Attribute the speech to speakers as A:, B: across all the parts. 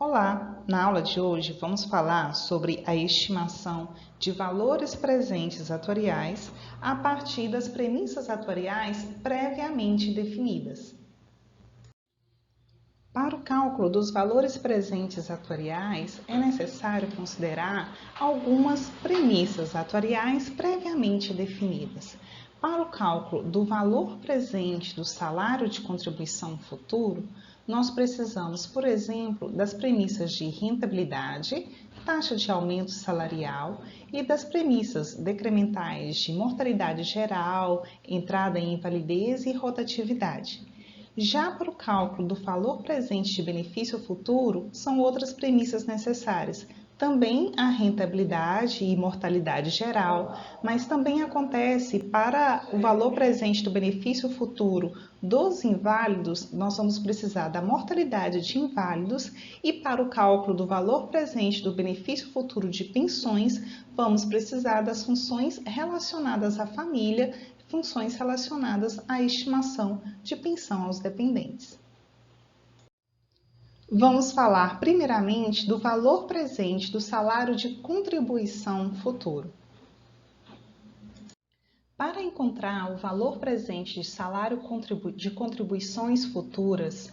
A: Olá! Na aula de hoje vamos falar sobre a estimação de valores presentes atoriais a partir das premissas atoriais previamente definidas. Para o cálculo dos valores presentes atoriais, é necessário considerar algumas premissas atoriais previamente definidas. Para o cálculo do valor presente do salário de contribuição futuro, nós precisamos, por exemplo, das premissas de rentabilidade, taxa de aumento salarial e das premissas decrementais de mortalidade geral, entrada em invalidez e rotatividade. Já para o cálculo do valor presente de benefício futuro, são outras premissas necessárias. Também a rentabilidade e mortalidade geral, mas também acontece para o valor presente do benefício futuro dos inválidos, nós vamos precisar da mortalidade de inválidos e para o cálculo do valor presente do benefício futuro de pensões, vamos precisar das funções relacionadas à família, funções relacionadas à estimação de pensão aos dependentes. Vamos falar primeiramente do valor presente do salário de contribuição futuro. Para encontrar o valor presente de salário de contribuições futuras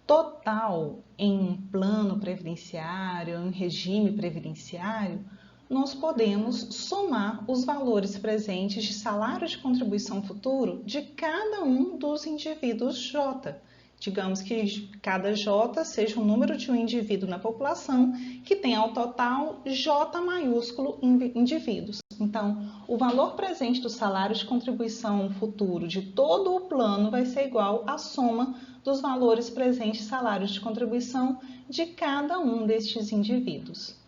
A: total em um plano previdenciário, em um regime previdenciário, nós podemos somar os valores presentes de salário de contribuição futuro de cada um dos indivíduos J. Digamos que cada J seja o número de um indivíduo na população que tem ao total J maiúsculo indivíduos. Então, o valor presente do salário de contribuição futuro de todo o plano vai ser igual à soma dos valores presentes de salários de contribuição de cada um destes indivíduos.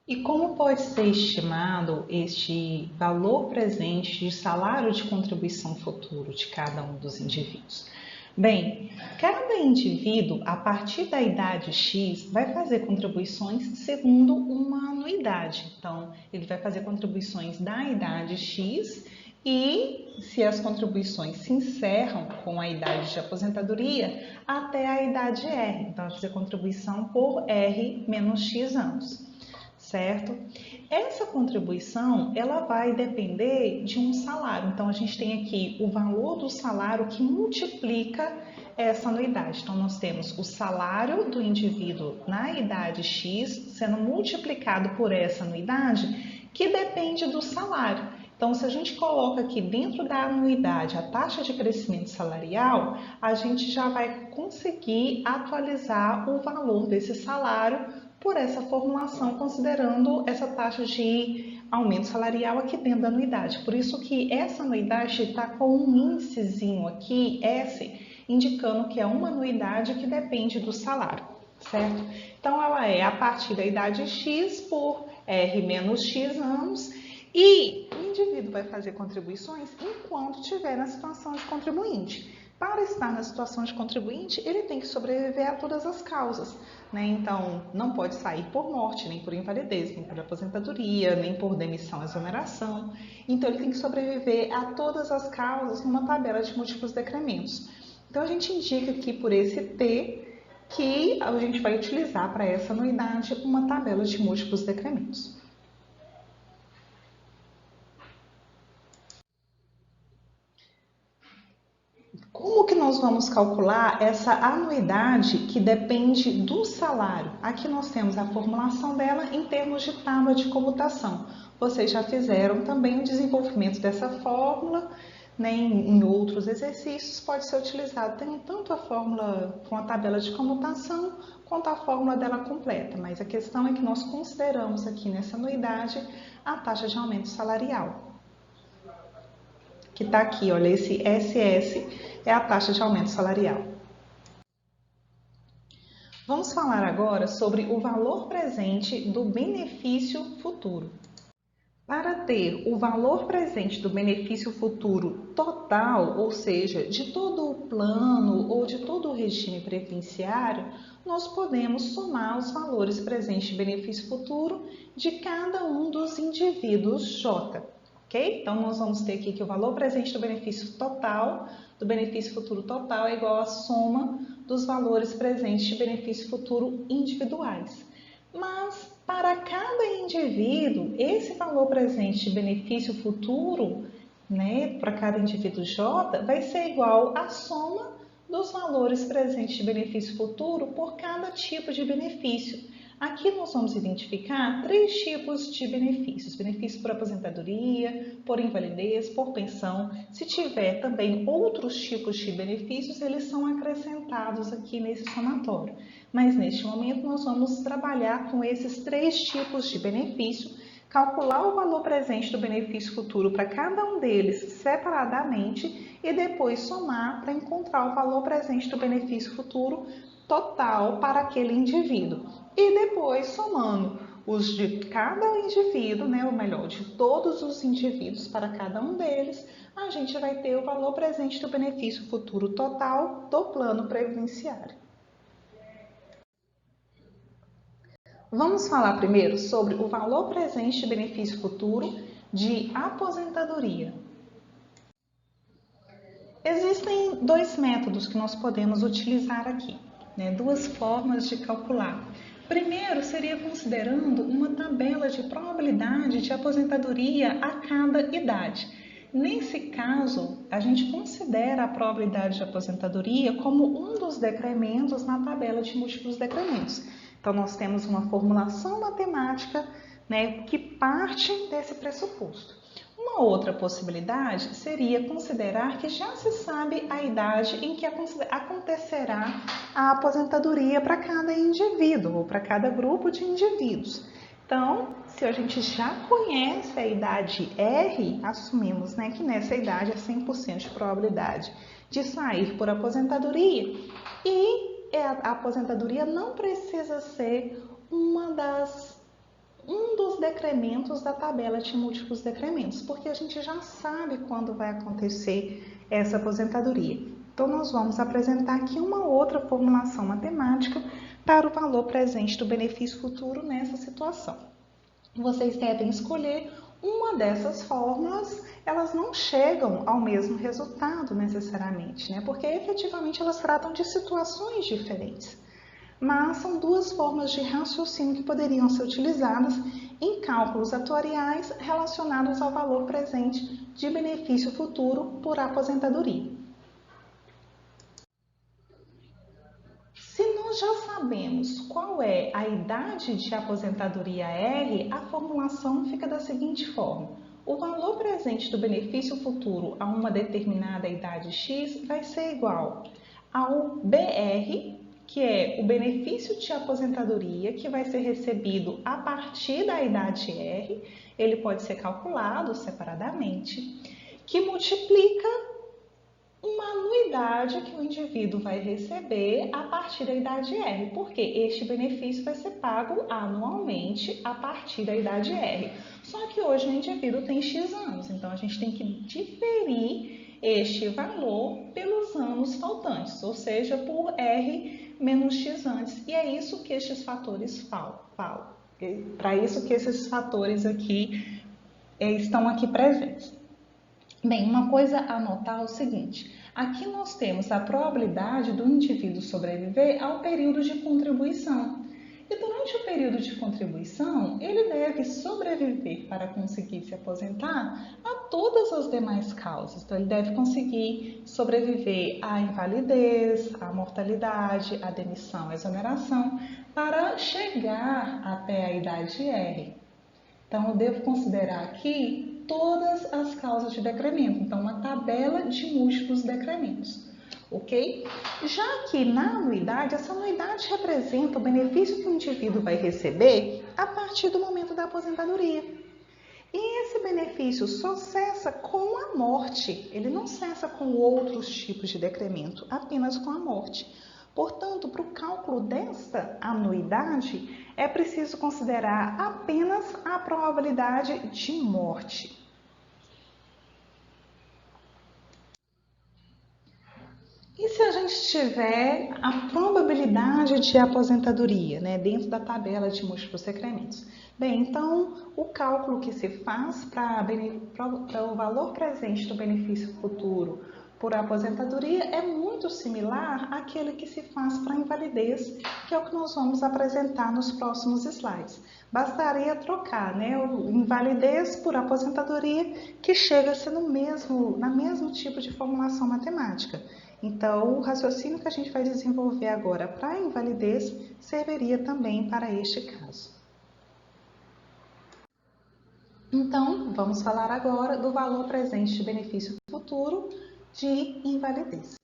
A: E como pode ser estimado este valor presente de salário de contribuição futuro de cada um dos indivíduos? Bem, cada indivíduo, a partir da idade X, vai fazer contribuições segundo uma anuidade. Então, ele vai fazer contribuições da idade X e, se as contribuições se encerram com a idade de aposentadoria, até a idade R. Então, vai fazer contribuição por R menos X anos. Certo? Essa contribuição, ela vai depender de um salário. Então, a gente tem aqui o valor do salário que multiplica essa anuidade. Então, nós temos o salário do indivíduo na idade X sendo multiplicado por essa anuidade, que depende do salário. Então, se a gente coloca aqui dentro da anuidade a taxa de crescimento salarial, a gente já vai conseguir atualizar o valor desse salário por essa formulação, considerando essa taxa de aumento salarial aqui dentro da anuidade. Por isso que essa anuidade está com um índicezinho aqui, S, indicando que é uma anuidade que depende do salário, certo? Então, ela é a partir da idade X por R menos X anos e o indivíduo vai fazer contribuições enquanto estiver na situação de contribuinte. Para estar na situação de contribuinte, ele tem que sobreviver a todas as causas, né? Então, não pode sair por morte, nem por invalidez, nem por aposentadoria, nem por demissão ou exoneração. Então, ele tem que sobreviver a todas as causas numa tabela de múltiplos decrementos. Então, a gente indica aqui por esse T que a gente vai utilizar para essa anuidade uma tabela de múltiplos decrementos. Como que nós vamos calcular essa anuidade que depende do salário? Aqui nós temos a formulação dela em termos de tábua de comutação. Vocês já fizeram também o desenvolvimento dessa fórmula, né, em outros exercícios, pode ser utilizado tanto a fórmula com a tabela de comutação quanto a fórmula dela completa, mas a questão é que nós consideramos aqui nessa anuidade a taxa de aumento salarial, que está aqui, olha, esse SS é a taxa de aumento salarial. Vamos falar agora sobre o valor presente do benefício futuro. Para ter o valor presente do benefício futuro total, ou seja, de todo o plano ou de todo o regime previdenciário, nós podemos somar os valores presentes de benefício futuro de cada um dos indivíduos J. ok? Então, nós vamos ter aqui que o valor presente do benefício futuro total é igual à soma dos valores presentes de benefício futuro individuais. Mas, para cada indivíduo, esse valor presente de benefício futuro, né, para cada indivíduo J, vai ser igual à soma dos valores presentes de benefício futuro por cada tipo de benefício. Aqui nós vamos identificar 3 tipos de benefícios: benefício por aposentadoria, por invalidez, por pensão. Se tiver também outros tipos de benefícios, eles são acrescentados aqui nesse somatório. Mas neste momento nós vamos trabalhar com esses 3 tipos de benefício, calcular o valor presente do benefício futuro para cada um deles separadamente e depois somar para encontrar o valor presente do benefício futuro total para aquele indivíduo. E depois, somando os de cada indivíduo, né, ou melhor, de todos os indivíduos para cada um deles, a gente vai ter o valor presente do benefício futuro total do plano previdenciário. Vamos falar primeiro sobre o valor presente de benefício futuro de aposentadoria. Existem 2 métodos que nós podemos utilizar aqui, né? 2 formas de calcular. Primeiro seria considerando uma tabela de probabilidade de aposentadoria a cada idade. Nesse caso, a gente considera a probabilidade de aposentadoria como um dos decrementos na tabela de múltiplos decrementos. Então, nós temos uma formulação matemática, né, que parte desse pressuposto. Uma outra possibilidade seria considerar que já se sabe a idade em que acontecerá a aposentadoria para cada indivíduo ou para cada grupo de indivíduos. Então, se a gente já conhece a idade R, assumimos, né, que nessa idade é 100% de probabilidade de sair por aposentadoria. E a aposentadoria não precisa ser um dos decrementos da tabela de múltiplos decrementos, porque a gente já sabe quando vai acontecer essa aposentadoria. Então, nós vamos apresentar aqui uma outra formulação matemática para o valor presente do benefício futuro nessa situação. Vocês devem escolher uma dessas fórmulas, elas não chegam ao mesmo resultado necessariamente, né? Porque efetivamente elas tratam de situações diferentes. Mas são 2 formas de raciocínio que poderiam ser utilizadas em cálculos atuariais relacionados ao valor presente de benefício futuro por aposentadoria. Se nós já sabemos qual é a idade de aposentadoria R, a formulação fica da seguinte forma: o valor presente do benefício futuro a uma determinada idade X vai ser igual ao BR, que é o benefício de aposentadoria que vai ser recebido a partir da idade R, ele pode ser calculado separadamente, que multiplica uma anuidade que o indivíduo vai receber a partir da idade R, porque este benefício vai ser pago anualmente a partir da idade R. Só que hoje o indivíduo tem X anos, então a gente tem que diferir este valor pelos anos faltantes, ou seja, por R menos X antes. E é isso que estes fatores falam. Para isso que esses fatores aqui estão aqui presentes. Bem, uma coisa a notar é o seguinte: aqui nós temos a probabilidade do indivíduo sobreviver ao período de contribuição. E durante o período de contribuição, ele deve sobreviver para conseguir se aposentar a todas as demais causas. Então, ele deve conseguir sobreviver à invalidez, à mortalidade, à demissão, à exoneração, para chegar até a idade R. Então, eu devo considerar aqui todas as causas de decremento. Então, uma tabela de múltiplos decrementos. Ok? Já que na anuidade, essa anuidade representa o benefício que o indivíduo vai receber a partir do momento da aposentadoria. E esse benefício só cessa com a morte, ele não cessa com outros tipos de decremento, apenas com a morte. Portanto, para o cálculo desta anuidade, é preciso considerar apenas a probabilidade de morte. E se a gente tiver a probabilidade de aposentadoria, né, dentro da tabela de múltiplos decrementos? Bem, então o cálculo que se faz para o valor presente do benefício futuro por aposentadoria é muito similar àquele que se faz para a invalidez, que é o que nós vamos apresentar nos próximos slides. Bastaria trocar, né, o invalidez por aposentadoria, que chega a ser no mesmo tipo de formulação matemática. Então, o raciocínio que a gente vai desenvolver agora para a invalidez serviria também para este caso. Então, vamos falar agora do valor presente de benefício futuro de invalidez.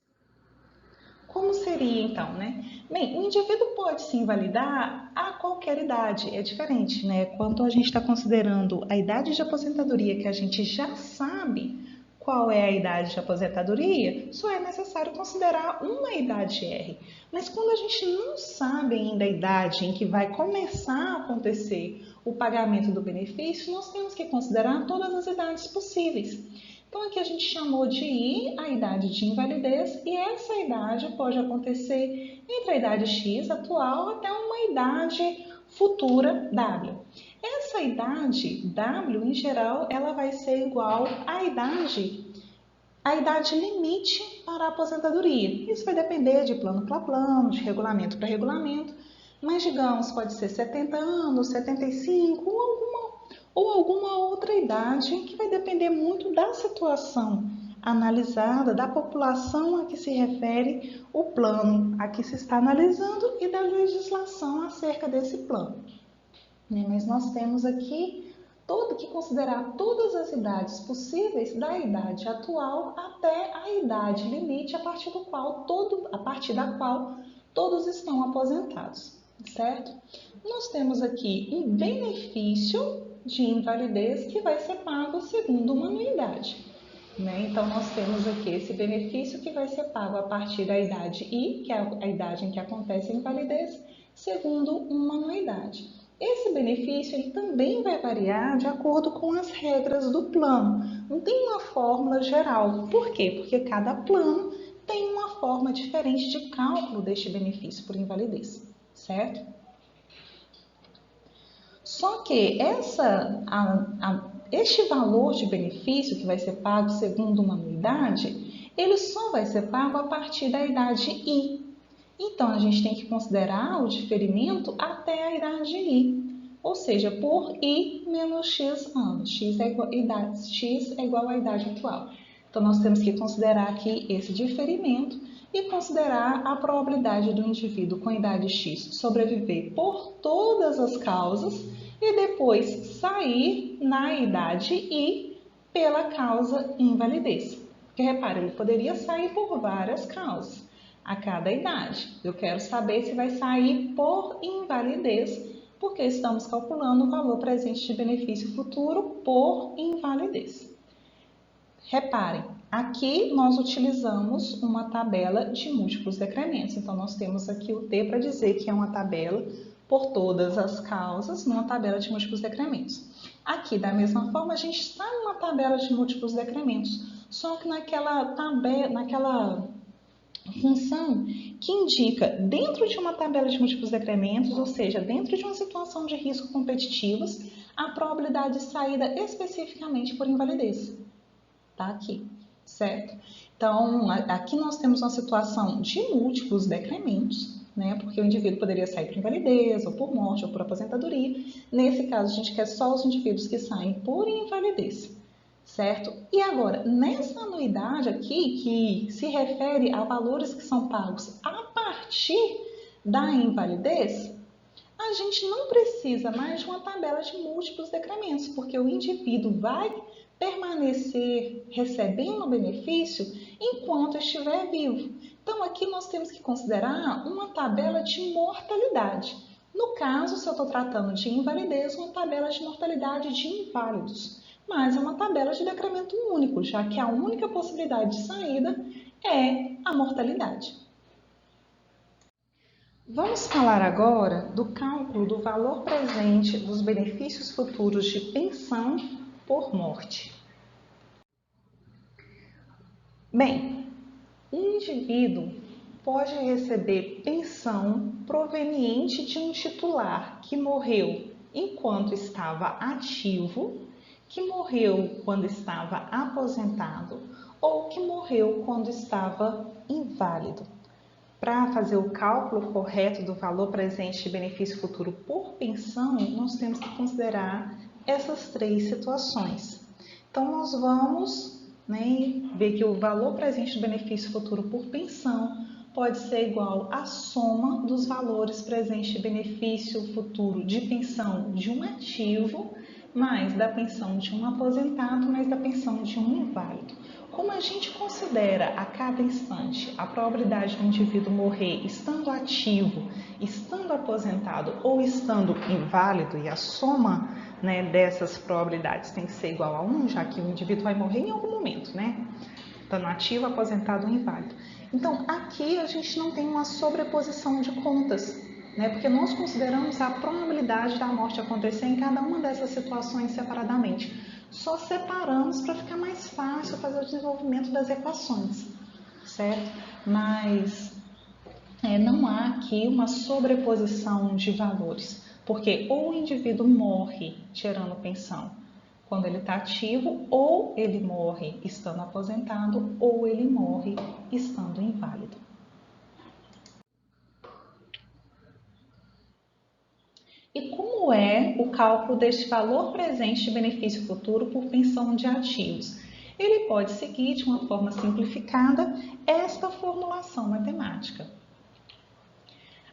A: Como seria então, né? Bem, o indivíduo pode se invalidar a qualquer idade, é diferente, né? Quando a gente está considerando a idade de aposentadoria, que a gente já sabe qual é a idade de aposentadoria, só é necessário considerar uma idade R. Mas quando a gente não sabe ainda a idade em que vai começar a acontecer o pagamento do benefício, nós temos que considerar todas as idades possíveis. Então, aqui a gente chamou de I a idade de invalidez, e essa idade pode acontecer entre a idade X atual até uma idade futura W. Essa idade W, em geral, ela vai ser igual à idade limite para a aposentadoria. Isso vai depender de plano para plano, de regulamento para regulamento, mas digamos, pode ser 70 anos, 75 ou alguma outra idade que vai depender muito da situação analisada, da população a que se refere o plano a que se está analisando e da legislação acerca desse plano. Mas nós temos aqui que considerar todas as idades possíveis, da idade atual até a idade limite, a partir da qual todos estão aposentados, certo? Nós temos aqui um benefício de invalidez que vai ser pago segundo uma anuidade. Então, nós temos aqui esse benefício que vai ser pago a partir da idade I, que é a idade em que acontece a invalidez, segundo uma anuidade. Esse benefício ele também vai variar de acordo com as regras do plano. Não tem uma fórmula geral. Por quê? Porque cada plano tem uma forma diferente de cálculo deste benefício por invalidez, certo? Só que este valor de benefício que vai ser pago segundo uma anuidade, ele só vai ser pago a partir da idade I. Então, a gente tem que considerar o diferimento até a idade I, ou seja, por I menos X anos. X é igual à idade atual. Então, nós temos que considerar aqui esse diferimento e considerar a probabilidade do indivíduo com idade X sobreviver por todas as causas e depois sair na idade I pela causa invalidez. Porque, repare, ele poderia sair por várias causas a cada idade. Eu quero saber se vai sair por invalidez, porque estamos calculando o valor presente de benefício futuro por invalidez. Reparem, aqui nós utilizamos uma tabela de múltiplos decrementos. Então, nós temos aqui o T para dizer que é uma tabela por todas as causas, numa tabela de múltiplos decrementos. Aqui, da mesma forma, a gente está numa tabela de múltiplos decrementos, só que naquela função que indica dentro de uma tabela de múltiplos decrementos, ou seja, dentro de uma situação de risco competitivos, a probabilidade de saída especificamente por invalidez. Está aqui, certo? Então, aqui nós temos uma situação de múltiplos decrementos, porque o indivíduo poderia sair por invalidez, ou por morte, ou por aposentadoria. Nesse caso, a gente quer só os indivíduos que saem por invalidez, certo? E agora, nessa anuidade aqui, que se refere a valores que são pagos a partir da invalidez, a gente não precisa mais de uma tabela de múltiplos decrementos, porque o indivíduo vai permanecer recebendo o benefício enquanto estiver vivo. Então, aqui nós temos que considerar uma tabela de mortalidade. No caso, se eu estou tratando de invalidez, uma tabela de mortalidade de inválidos. Mas é uma tabela de decremento único, já que a única possibilidade de saída é a mortalidade. Vamos falar agora do cálculo do valor presente dos benefícios futuros de pensão por morte. Bem, o indivíduo pode receber pensão proveniente de um titular que morreu enquanto estava ativo, que morreu quando estava aposentado ou que morreu quando estava inválido. Para fazer o cálculo correto do valor presente de benefício futuro por pensão, nós temos que considerar essas três situações. Então, nós vamos ver que o valor presente de benefício futuro por pensão pode ser igual à soma dos valores presentes de benefício futuro de pensão de um ativo, mais da pensão de um aposentado, mais da pensão de um inválido. Como a gente considera a cada instante a probabilidade do indivíduo morrer estando ativo, estando aposentado ou estando inválido, e a soma dessas probabilidades tem que ser igual a 1, já que o indivíduo vai morrer em algum momento, estando ativo, aposentado ou inválido. Então, aqui a gente não tem uma sobreposição de contas, porque nós consideramos a probabilidade da morte acontecer em cada uma dessas situações separadamente. Só separamos para ficar mais fácil fazer o desenvolvimento das equações, certo? Mas não há aqui uma sobreposição de valores, porque ou o indivíduo morre gerando pensão quando ele está ativo, ou ele morre estando aposentado, ou ele morre estando inválido. E como é o cálculo deste valor presente de benefício futuro por pensão de ativos? Ele pode seguir de uma forma simplificada esta formulação matemática.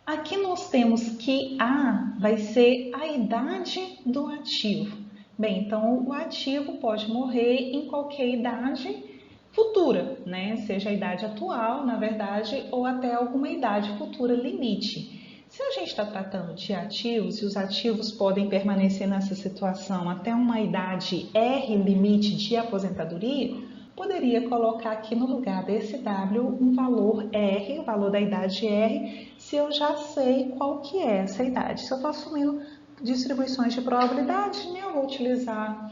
A: Aqui nós temos que A vai ser a idade do ativo. Bem, então o ativo pode morrer em qualquer idade futura, seja a idade atual, na verdade, ou até alguma idade futura limite. Se a gente está tratando de ativos e os ativos podem permanecer nessa situação até uma idade R limite de aposentadoria, poderia colocar aqui no lugar desse W um valor R, o valor da idade R, se eu já sei qual que é essa idade. Se eu estou assumindo distribuições de probabilidade, eu vou utilizar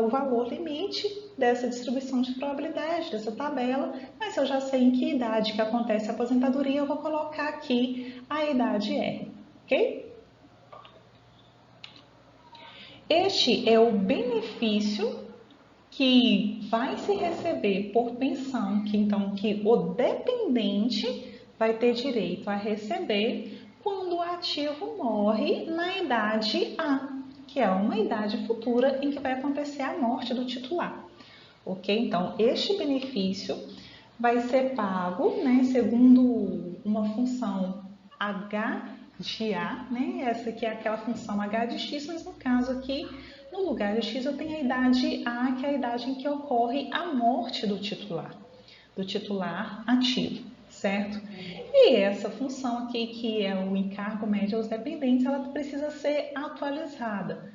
A: o valor limite dessa distribuição de probabilidade, dessa tabela, mas se eu já sei em que idade que acontece a aposentadoria, eu vou colocar aqui a idade R, ok? Este é o benefício que vai se receber por pensão, que o dependente vai ter direito a receber quando o ativo morre na idade A, que é uma idade futura em que vai acontecer a morte do titular. Ok? Então, este benefício vai ser pago segundo uma função h de A, essa aqui é aquela função h de x, mas no caso aqui, no lugar de x, eu tenho a idade A, que é a idade em que ocorre a morte do titular ativo, certo? E essa função aqui, que é o encargo médio aos dependentes, ela precisa ser atualizada.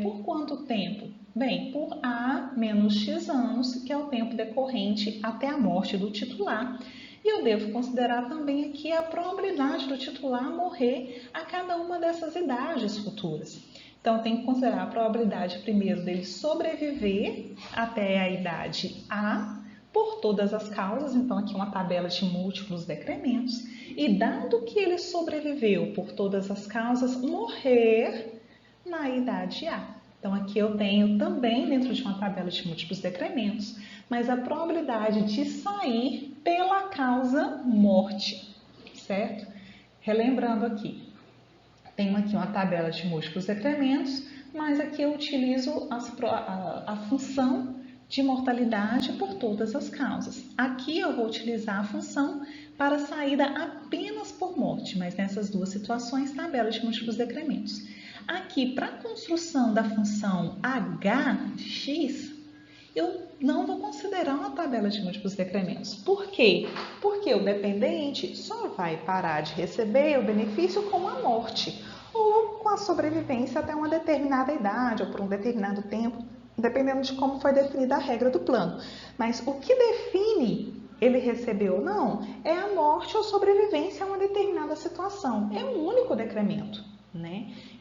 A: Por quanto tempo? Bem, por A menos X anos, que é o tempo decorrente até a morte do titular. E eu devo considerar também aqui a probabilidade do titular morrer a cada uma dessas idades futuras. Então, tem que considerar a probabilidade primeiro dele sobreviver até a idade A, por todas as causas, então aqui uma tabela de múltiplos decrementos, e dado que ele sobreviveu por todas as causas, morrer na idade A. Então aqui eu tenho também dentro de uma tabela de múltiplos decrementos, mas a probabilidade de sair pela causa morte, certo? Relembrando aqui, tenho aqui uma tabela de múltiplos decrementos, mas aqui eu utilizo a função de mortalidade por todas as causas. Aqui eu vou utilizar a função para saída apenas por morte, mas nessas duas situações, tabela de múltiplos decrementos. Aqui, para a construção da função h de x, eu não vou considerar uma tabela de múltiplos decrementos. Por quê? Porque o dependente só vai parar de receber o benefício com a morte ou com a sobrevivência até uma determinada idade ou por um determinado tempo, dependendo de como foi definida a regra do plano. Mas o que define ele receber ou não é a morte ou sobrevivência a uma determinada situação. É um único decremento,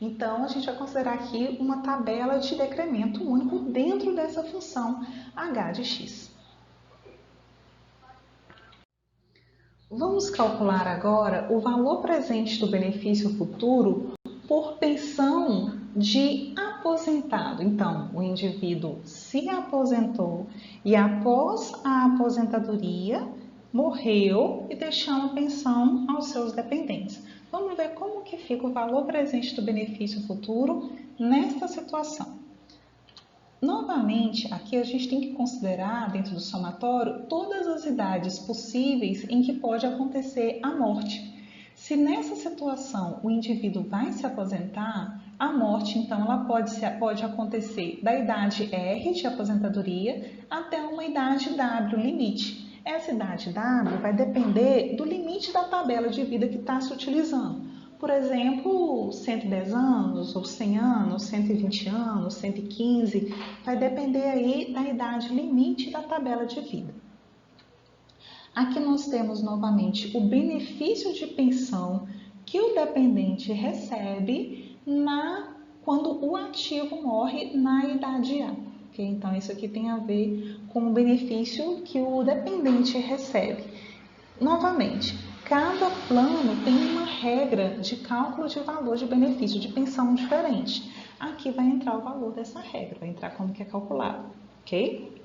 A: Então, a gente vai considerar aqui uma tabela de decremento único dentro dessa função h de x. Vamos calcular agora o valor presente do benefício futuro por pensão de aposentado. Então, o indivíduo se aposentou e após a aposentadoria morreu e deixou uma pensão aos seus dependentes. Vamos ver como que fica o valor presente do benefício futuro nesta situação. Novamente, aqui a gente tem que considerar, dentro do somatório, todas as idades possíveis em que pode acontecer a morte. Se nessa situação o indivíduo vai se aposentar, a morte, então, ela pode acontecer da idade R de aposentadoria até uma idade W limite. Essa idade W vai depender do limite da tabela de vida que está se utilizando. Por exemplo, 110 anos, ou 100 anos, 120 anos, 115, vai depender aí da idade limite da tabela de vida. Aqui nós temos novamente o benefício de pensão que o dependente recebe quando o ativo morre na idade A. Okay? Então, isso aqui tem a ver com o benefício que o dependente recebe. Novamente, cada plano tem uma regra de cálculo de valor de benefício de pensão diferente. Aqui vai entrar o valor dessa regra, vai entrar como que é calculado, ok?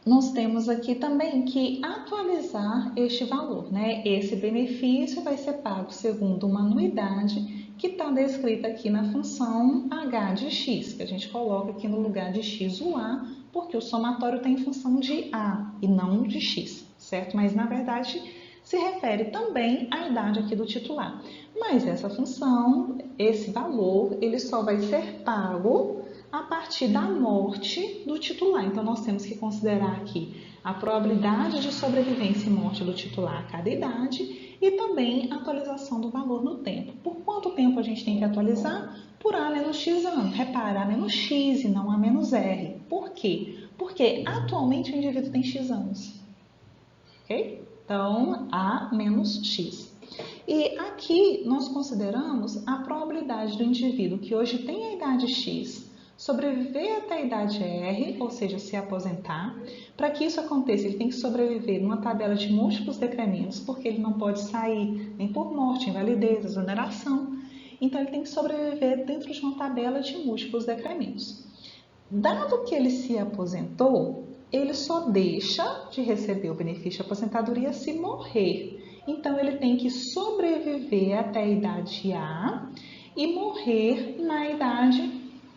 A: Nós temos aqui também que atualizar este valor, né? Esse benefício vai ser pago segundo uma anuidade que está descrita aqui na função h de x, que a gente coloca aqui no lugar de x o a, porque o somatório tem função de a e não de x, certo? Mas, na verdade, se refere também à idade aqui do titular. Mas essa função, esse valor, ele só vai ser pago a partir da morte do titular. Então, nós temos que considerar aqui a probabilidade de sobrevivência e morte do titular a cada idade e também a atualização do valor no tempo. Por quanto tempo a gente tem que atualizar? Por A menos X anos. Repara, A menos X e não A menos R. Por quê? Porque atualmente o indivíduo tem X anos. Ok? Então, A menos X. E aqui nós consideramos a probabilidade do indivíduo que hoje tem a idade X sobreviver até a idade R, ou seja, se aposentar. Para que isso aconteça, ele tem que sobreviver numa tabela de múltiplos decrementos, porque ele não pode sair nem por morte, invalidez, exoneração. Então, ele tem que sobreviver dentro de uma tabela de múltiplos decrementos. Dado que ele se aposentou, ele só deixa de receber o benefício de aposentadoria se morrer. Então, ele tem que sobreviver até a idade A e morrer na idade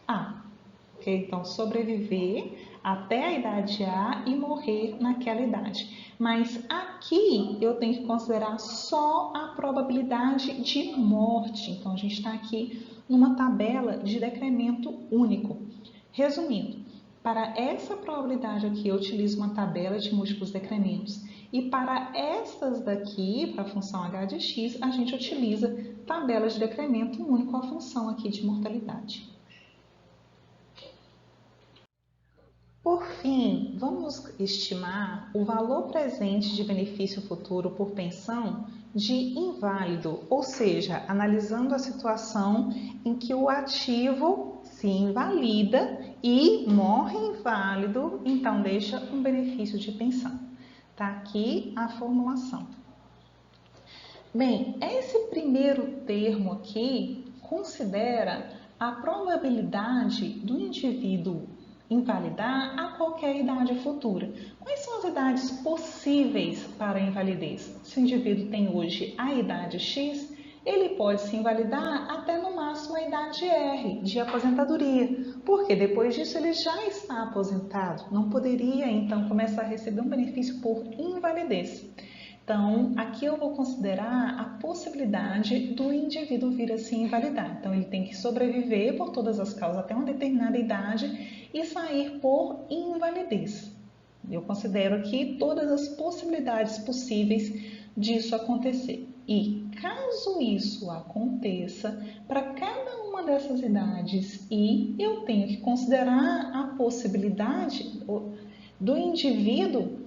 A: A. Okay? Então, sobreviver até a idade A e morrer naquela idade. Mas aqui eu tenho que considerar só a probabilidade de morte. Então, a gente está aqui numa tabela de decremento único. Resumindo, para essa probabilidade aqui eu utilizo uma tabela de múltiplos decrementos. E para estas daqui, para a função h de x, a gente utiliza tabela de decremento único, a função aqui de mortalidade. Por fim, vamos estimar o valor presente de benefício futuro por pensão de inválido, ou seja, analisando a situação em que o ativo se invalida e morre inválido, então deixa um benefício de pensão. Está aqui a formulação. Bem, esse primeiro termo aqui considera a probabilidade do indivíduo invalidar a qualquer idade futura. Quais são as idades possíveis para a invalidez? Se o indivíduo tem hoje a idade X, ele pode se invalidar até no máximo a idade R, de aposentadoria, porque depois disso ele já está aposentado, não poderia então começar a receber um benefício por invalidez. Então, aqui eu vou considerar a possibilidade do indivíduo vir a se invalidar. Então, ele tem que sobreviver por todas as causas até uma determinada idade e sair por invalidez. Eu considero aqui todas as possibilidades possíveis disso acontecer. E, caso isso aconteça, para cada uma dessas idades eu tenho que considerar a possibilidade do indivíduo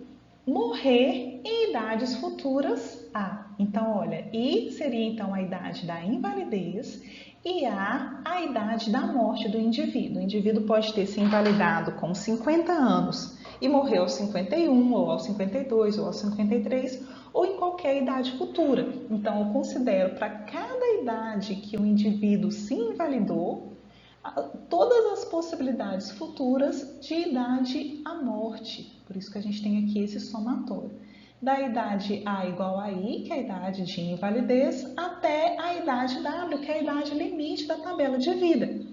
A: morrer em idades futuras A. Então, olha, I seria então a idade da invalidez e a idade da morte do indivíduo. O indivíduo pode ter se invalidado com 50 anos e morrer aos 51, ou aos 52, ou aos 53, ou em qualquer idade futura. Então, eu considero para cada idade que o indivíduo se invalidou, todas as possibilidades futuras de idade à morte. Por isso que a gente tem aqui esse somatório. Da idade A igual a I, que é a idade de invalidez, até a idade W, que é a idade limite da tabela de vida.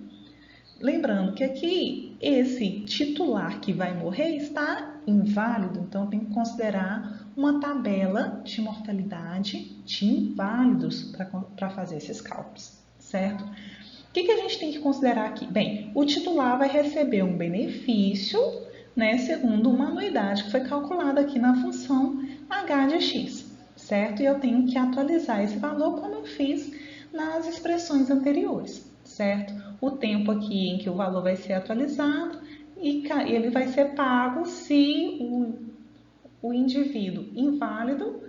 A: Lembrando que aqui esse titular que vai morrer está inválido, então eu tenho que considerar uma tabela de mortalidade de inválidos para fazer esses cálculos, certo? O que a gente tem que considerar aqui? Bem, o titular vai receber um benefício, né, segundo uma anuidade que foi calculada aqui na função h de x, certo? E eu tenho que atualizar esse valor como eu fiz nas expressões anteriores, certo? O tempo aqui em que o valor vai ser atualizado e ele vai ser pago se o indivíduo inválido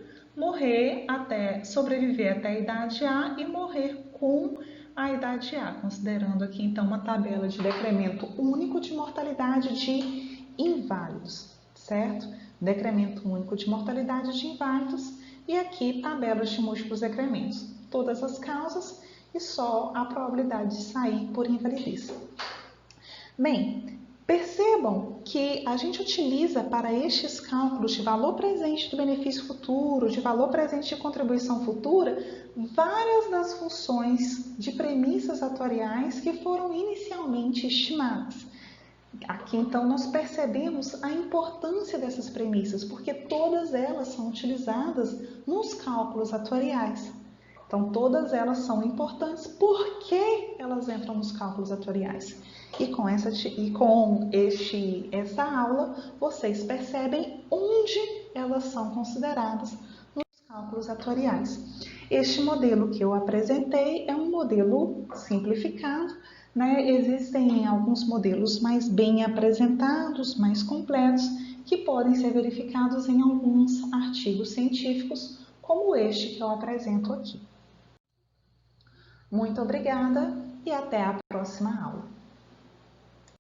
A: sobreviver até a idade A e morrer com a idade A, considerando aqui então uma tabela de decremento único de mortalidade de inválidos, certo? Decremento único de mortalidade de inválidos e aqui tabelas de múltiplos decrementos, todas as causas e só a probabilidade de sair por invalidez. Bem, percebam que a gente utiliza para estes cálculos de valor presente do benefício futuro, de valor presente de contribuição futura, várias das funções de premissas atuariais que foram inicialmente estimadas. Aqui, então, nós percebemos a importância dessas premissas, porque todas elas são utilizadas nos cálculos atuariais. Então, todas elas são importantes porque elas entram nos cálculos atuariais. E com essa aula, vocês percebem onde elas são consideradas nos cálculos atuariais. Este modelo que eu apresentei é um modelo simplificado, né? Existem alguns modelos mais bem apresentados, mais completos, que podem ser verificados em alguns artigos científicos, como este que eu apresento aqui. Muito obrigada e até a próxima aula.